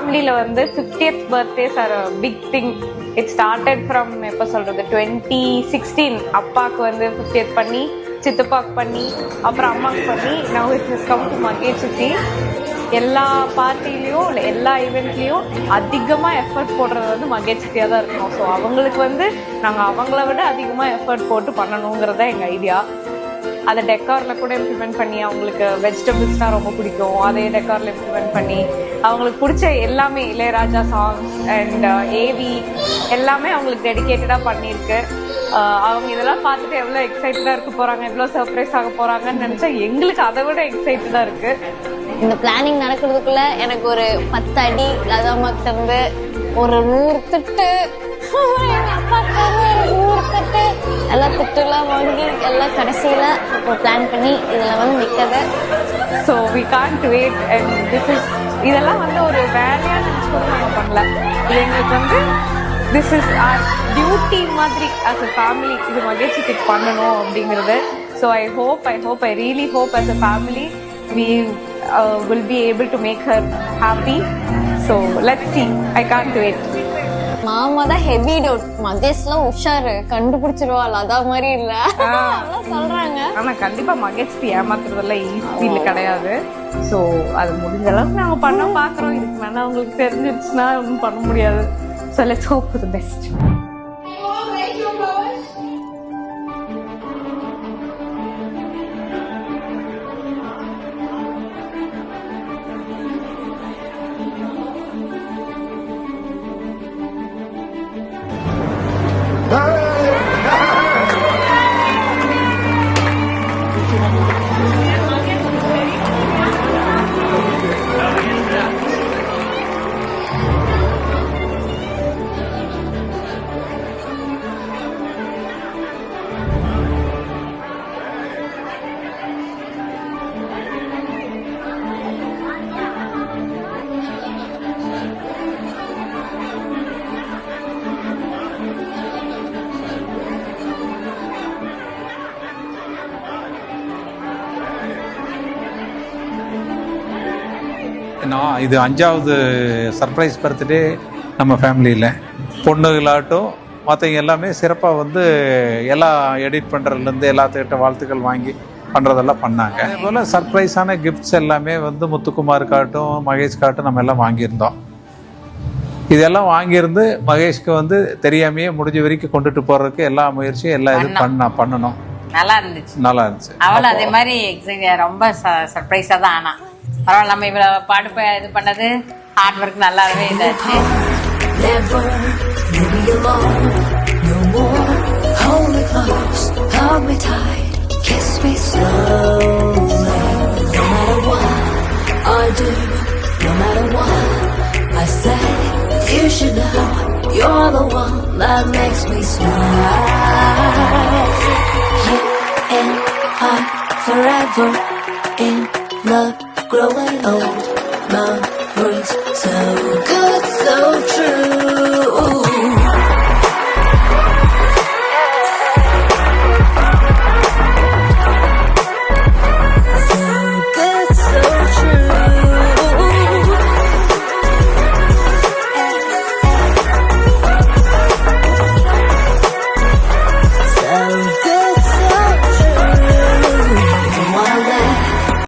ஃபேமிலியில வந்து 50th birthdays are big thing. It started from எப்போ சொல்றது 2016 அப்பாவுக்கு வந்து 50th பண்ணி, சித்தப்பாக்கு பண்ணி, அப்புறம் அம்மாவுக்கு பண்ணி, now it has come to Mahesh சித்தி. எல்லா பார்ட்டிலையும் இல்லை எல்லா ஈவெண்ட்லேயும் அதிகமாக எஃபர்ட் போடுறது வந்து மகேஷ் சித்தியாக தான் இருக்கணும். ஸோ அவங்களுக்கு வந்து நாங்கள் அவங்கள விட அதிகமாக எஃபர்ட் போட்டு பண்ணணுங்கிறது தான் எங்கள் ஐடியா. அதை டெக்காரில் கூட இம்ப்ளிமெண்ட் பண்ணி, அவங்களுக்கு வெஜிடபிள்ஸ்னால் ரொம்ப பிடிக்கும், அதே டெக்காரில் இம்ப்ளிமெண்ட் பண்ணி அவங்களுக்கு பிடிச்ச எல்லாமே இளையராஜா சாங்ஸ் அண்ட் ஏவி எல்லாமே அவங்களுக்கு டெடிக்கேட்டடாக பண்ணியிருக்கு. அவங்க இதெல்லாம் பார்த்துட்டு எவ்வளோ எக்ஸைட்டடாக இருக்க போகிறாங்க, எவ்வளோ சர்ப்ரைஸ் ஆக போகிறாங்கன்னு நினச்சா எங்களுக்கு அதை விட எக்ஸைட்டடாக இருக்குது. இந்த பிளானிங் நடக்கிறதுக்குள்ள எனக்கு ஒரு 10 அடி லதாமாக்கிட்ட இருந்து ஒரு 100 திட்டு, எங்க அப்பாவுக்கு 100 திட்டு, எல்லாம் திட்டுலாம் வாங்கி எல்லாம் கடைசியில இப்போ பிளான் பண்ணி இதுல வந்து நிற்கிறது. So we can't wait. And இதெல்லாம் வந்து ஒரு வேலையாக நினச்சி கூட நாங்கள் பண்ணல. இது எங்களுக்கு வந்து திஸ் இஸ் ஆர் டியூட்டி மாதிரி ஆஸ் அ ஃபேமிலி இது மகிழ்ச்சிக்கு பண்ணணும் அப்படிங்கிறது. So I really hope as a family we will be able to make her happy. So let's see. I can't wait. மாமா தான் ஹெவி டவுட், மகேஷ்லாம் உஷாரு கண்டுபிடிச்சிருவா, லதா மாதிரி இல்ல சொல்றாங்க. ஆனா கண்டிப்பா மகேஷ் ஏமாத்துறதெல்லாம் ஈஸியில கிடையாது. ஸோ அது முடிஞ்ச அளவுக்கு நாங்க பண்ண பாக்குறோம். இதுக்கு வேணா அவங்களுக்கு தெரிஞ்சிருச்சுன்னா ஒன்றும் பண்ண முடியாது. So let's hope for the best. நான் இது 5வது சர்ப்ரைஸ் பர்த்டே நம்ம ஃபேமிலியில். பொண்ணுகளாகட்டும் மற்றவங்க எல்லாமே சிறப்பாக வந்து எல்லாம் எடிட் பண்ணுறதுலேருந்து எல்லாத்துக்கிட்ட வாழ்த்துக்கள் வாங்கி பண்ணுறதெல்லாம் பண்ணாங்க. அதே போல் சர்ப்ரைஸான கிஃப்ட்ஸ் எல்லாமே வந்து முத்துக்குமாருக்காகட்டும் மகேஷ்காகட்டும் நம்ம எல்லாம் வாங்கியிருந்தோம். இதெல்லாம் வாங்கியிருந்து மகேஷ்க்கு வந்து தெரியாமையே முடிஞ்ச வரைக்கும் கொண்டுட்டு போகிறதுக்கு எல்லா முயற்சியும் எல்லா இது பண்ணணும். நல்லா இருந்துச்சு. அவளும் அதே மாதிரி ரொம்ப சர்ப்ரைஸாக தான் ஆனா. பரவாயில்ல, நம்ம இவ்வளவு பாடு இது பண்ணது ஹார்ட் ஒர்க் நல்லாவே இதாச்சு. You should know you're the one that makes me smile. You and I forever in love, growing old.